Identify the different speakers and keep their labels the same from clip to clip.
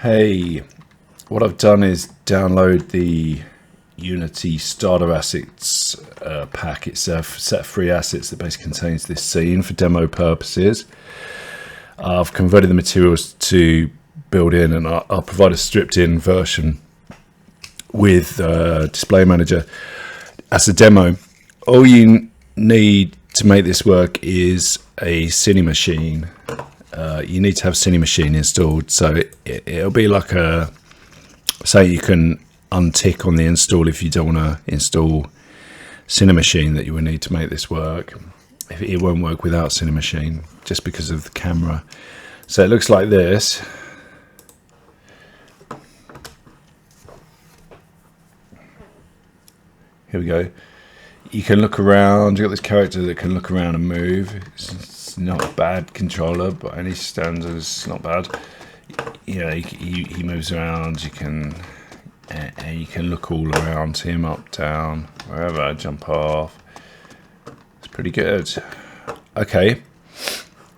Speaker 1: Hey, what I've done is download the Unity starter assets pack. It's a set of free assets that basically contains this scene for demo purposes. I've converted the materials to build in, and I'll provide a stripped in version with Display Manager as a demo. All you need to make this work is a Cine machine. You need to have Cine machine installed, so it'll be like a, say you can untick on the install if you don't want to install Cine machine, that you will need to make this work. It won't work without Cine machine just because of the camera. So it looks like this. Here we go. You can look around. You've got this character that can look around and move. It's not a bad controller, but any standards, it's not bad. You know, he moves around. You can look all around him, up, down, wherever. Jump off. It's pretty good. Okay.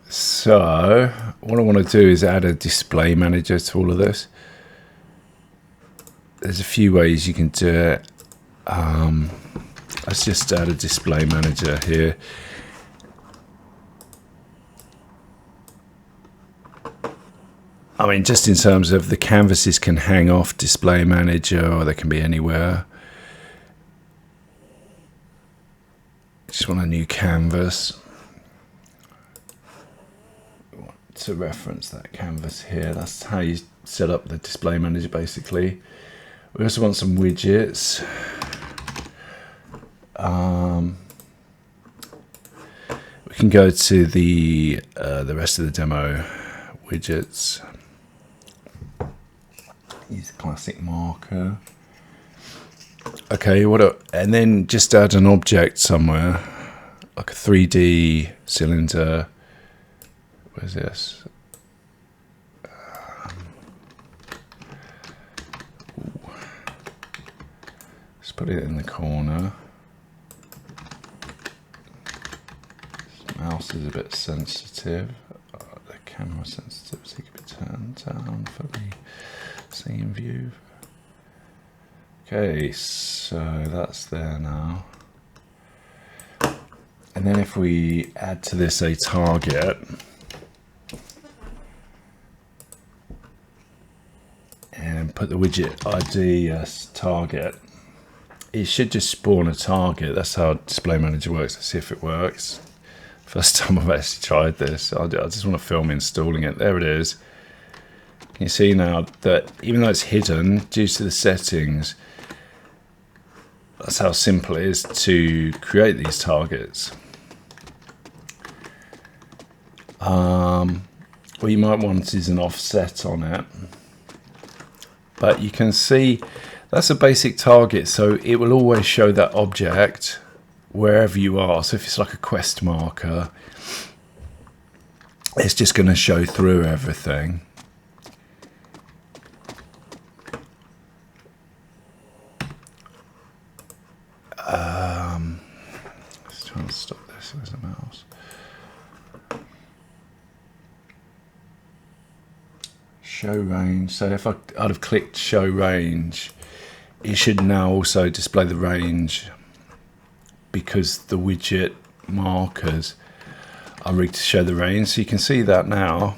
Speaker 1: So what I want to do is add a display manager to all of this. There's a few ways you can do it. Let's just add a display manager here. I mean, just in terms of the canvases can hang off display manager, or they can be anywhere. Just want a new canvas. We want to reference that canvas here. That's how you set up the display manager, basically. We also want some widgets. We can go to the rest of the demo widgets. Use a classic marker. Okay, and then just add an object somewhere, like a 3D cylinder. Where's this? Let's put it in the corner. Mouse is a bit sensitive. The camera sensitivity can be turned down for the scene view. Okay, so that's there now. And then if we add to this a target, and put the widget ID as target, it should just spawn a target. That's how Display Manager works. Let's see if it works. First time I've actually tried this. I just want to film installing it. There it is. Can you see now that even though it's hidden due to the settings, that's how simple it is to create these targets. What you might want is an offset on it. But you can see that's a basic target, so it will always show that object wherever you are. So if it's like a quest marker, it's just going to show through everything. Let's try and stop this. Where's the mouse? Show range. So if I'd have clicked show range, it should now also display the range, because the widget markers are rigged to show the range. So you can see that now,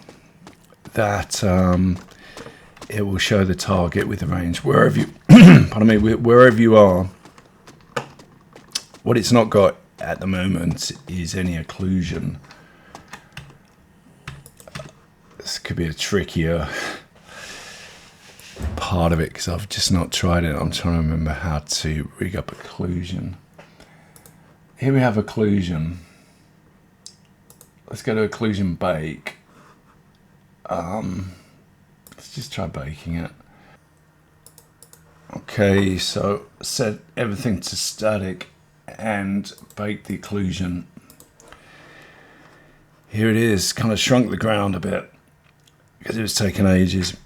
Speaker 1: that it will show the target with the range wherever you pardon me, wherever you are. What it's not got at the moment is any occlusion. This could be a trickier part of it, because I've just not tried it. I'm trying to remember how to rig up occlusion. Here we have occlusion. Let's go to occlusion bake. Let's just try baking it. Okay, so set everything to static and bake the occlusion. Here it is. Kind of shrunk the ground a bit because it was taking ages,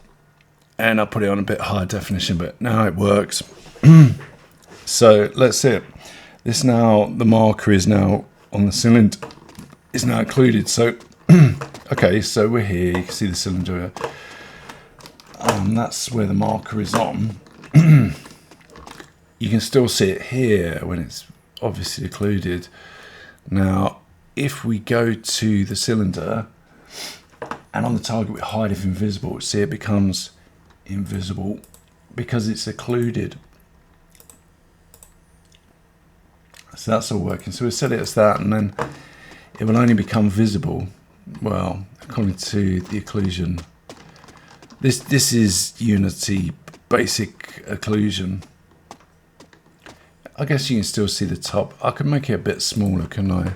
Speaker 1: and I put it on a bit higher definition, but now it works. So let's see it. This now, the marker is now on the cylinder, is now occluded. So, okay, so we're here. You can see the cylinder. That's where the marker is on. You can still see it here when it's obviously occluded. Now, if we go to the cylinder and on the target we hide if invisible, see it becomes invisible because it's occluded. So that's all working. So we'll set it as that, and then it will only become visible, well, according to the occlusion. This is Unity basic occlusion. I guess you can still see the top. I could make it a bit smaller, couldn't I?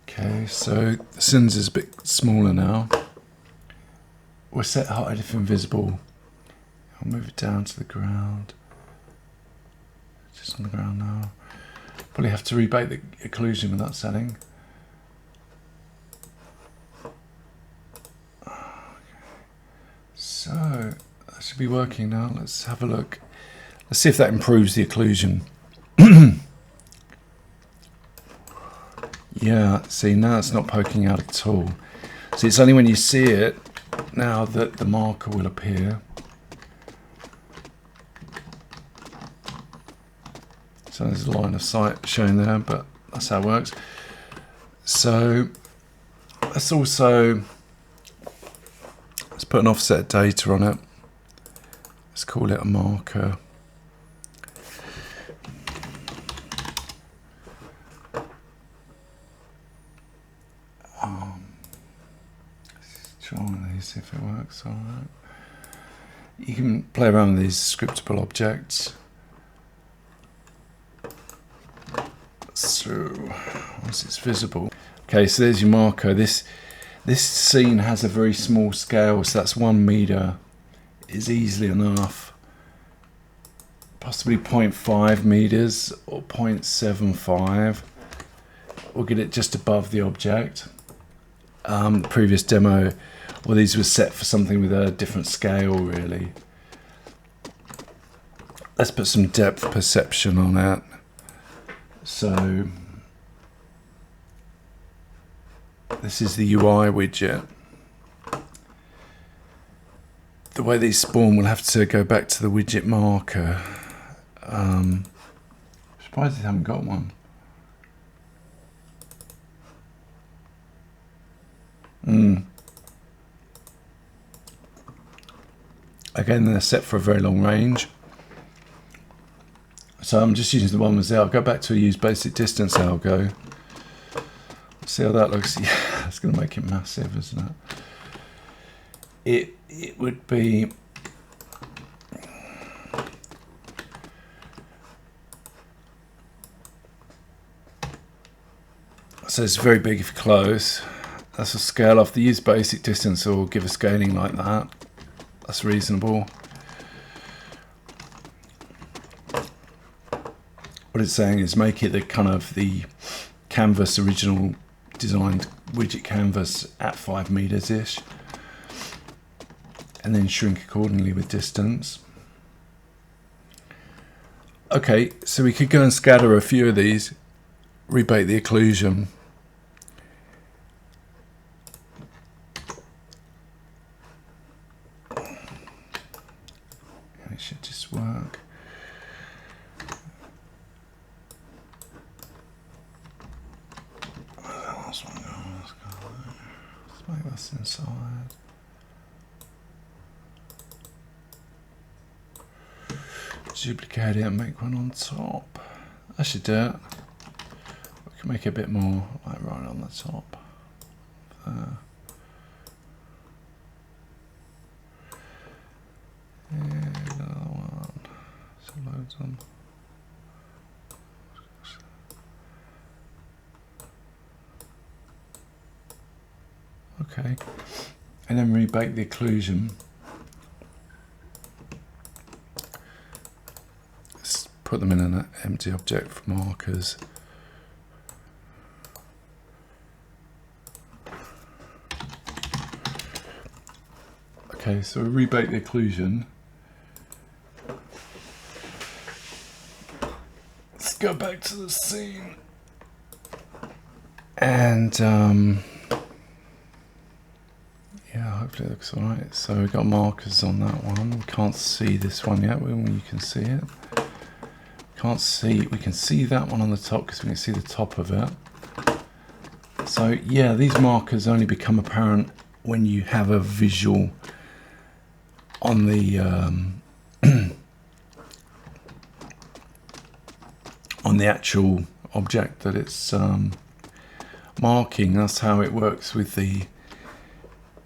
Speaker 1: Okay, so the cylinder's a bit smaller now. We'll set hide if invisible. I'll move it down to the ground. Just on the ground now. Probably have to rebake the occlusion with that setting. Okay. So that should be working now. Let's have a look. Let's see if that improves the occlusion. Yeah, see, now it's not poking out at all. See, it's only when you see it now that the marker will appear. So there's a line of sight showing there, but that's how it works. So let's put an offset data on it. Let's call it a marker. See if it works. All right. You can play around with these scriptable objects. So once it's visible, okay. So there's your marker. This scene has a very small scale, so that's 1 meter is easily enough. Possibly 0.5 meters or 0.75. We'll get it just above the object. The previous demo. Well, these were set for something with a different scale, really. Let's put some depth perception on it. So, this is the UI widget. The way these spawn, we'll have to go back to the widget marker. I'm surprised they haven't got one. Again, they're set for a very long range. So I'm just using the one that's there. I'll go back to a use basic distance algo. See how that looks. Yeah, it's going to make it massive, isn't it? It would be... So it's very big if you're close. That's a scale off. The use basic distance will give a scaling like that. That's reasonable. What it's saying is make it the kind of the canvas original designed widget canvas at 5 meters ish, and then shrink accordingly with distance. Okay, so we could go and scatter a few of these, rebake the occlusion. It should just work. Where's that last one going? Let's make this inside. Duplicate it and make one on top. I should do it. We can make it a bit more like right on the top. There. And another one. So loads on. Okay. And then rebake the occlusion. Let's put them in an empty object for markers. Okay, so we rebake the occlusion. Let's go back to the scene. And yeah, hopefully it looks alright. So we've got markers on that one. We can't see this one yet. You can see it. Can't see. We can see that one on the top because we can see the top of it. So yeah, these markers only become apparent when you have a visual on the on the actual object that it's marking. That's how it works with the,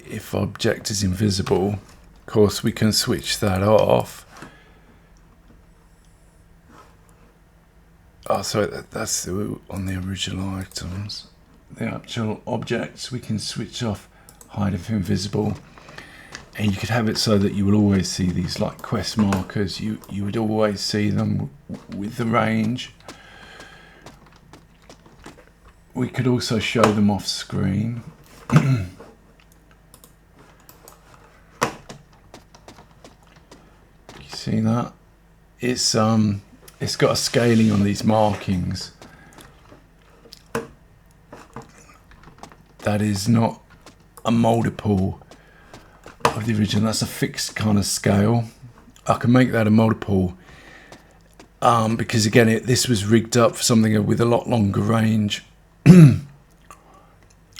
Speaker 1: if object is invisible, of course we can switch that off. Oh, sorry, that's on the original items. The actual objects we can switch off hide if invisible, and you could have it so that you will always see these like quest markers. You would always see them with the range. We could also show them off screen. You see that? It's got a scaling on these markings that is not a multiple of the original. That's a fixed kind of scale. I can make that a multiple because again this was rigged up for something with a lot longer range.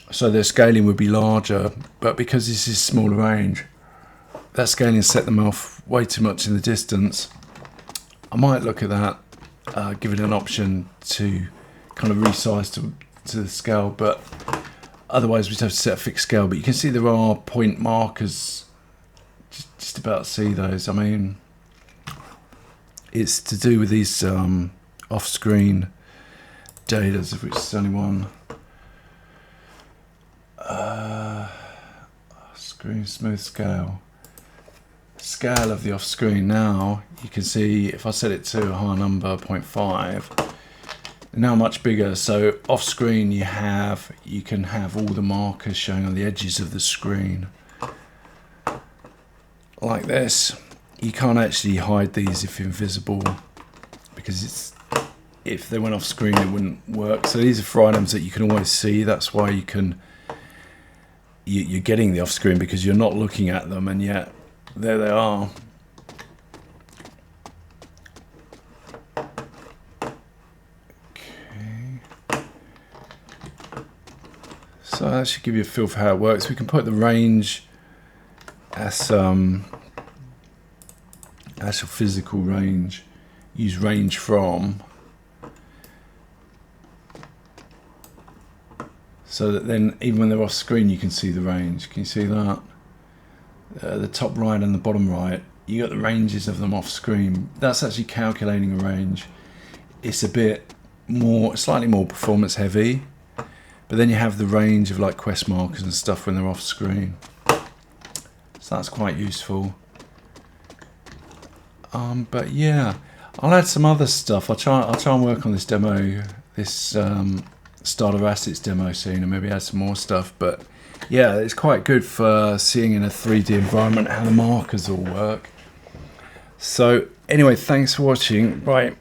Speaker 1: So their scaling would be larger, but because this is smaller range, that scaling set them off way too much in the distance. I might look at that, give it an option to kind of resize to the scale, but otherwise we'd have to set a fixed scale. But you can see there are point markers, just about see those. I mean, it's to do with these off-screen data, of which there's only one. Screen smooth scale. Scale of the off-screen. Now you can see if I set it to a higher number, 0.5, now much bigger. So off-screen you can have all the markers showing on the edges of the screen like this. You can't actually hide these if invisible, because if they went off screen it wouldn't work. So these are for items that you can always see. That's why you're getting the off screen, because you're not looking at them, and yet there they are. Okay. So that should give you a feel for how it works. We can put the range as actual physical range. Use range from, so that then even when they're off screen you can see the range. Can you see that? The top right and the bottom right, you got the ranges of them off screen. That's actually calculating a range. It's a bit more, slightly more performance heavy, but then you have the range of like quest markers and stuff when they're off screen. So that's quite useful. But yeah, I'll add some other stuff. I'll try and work on this demo, this starter assets demo scene, and maybe add some more stuff. But yeah, it's quite good for seeing in a 3D environment how the markers all work. So anyway, thanks for watching. Bye.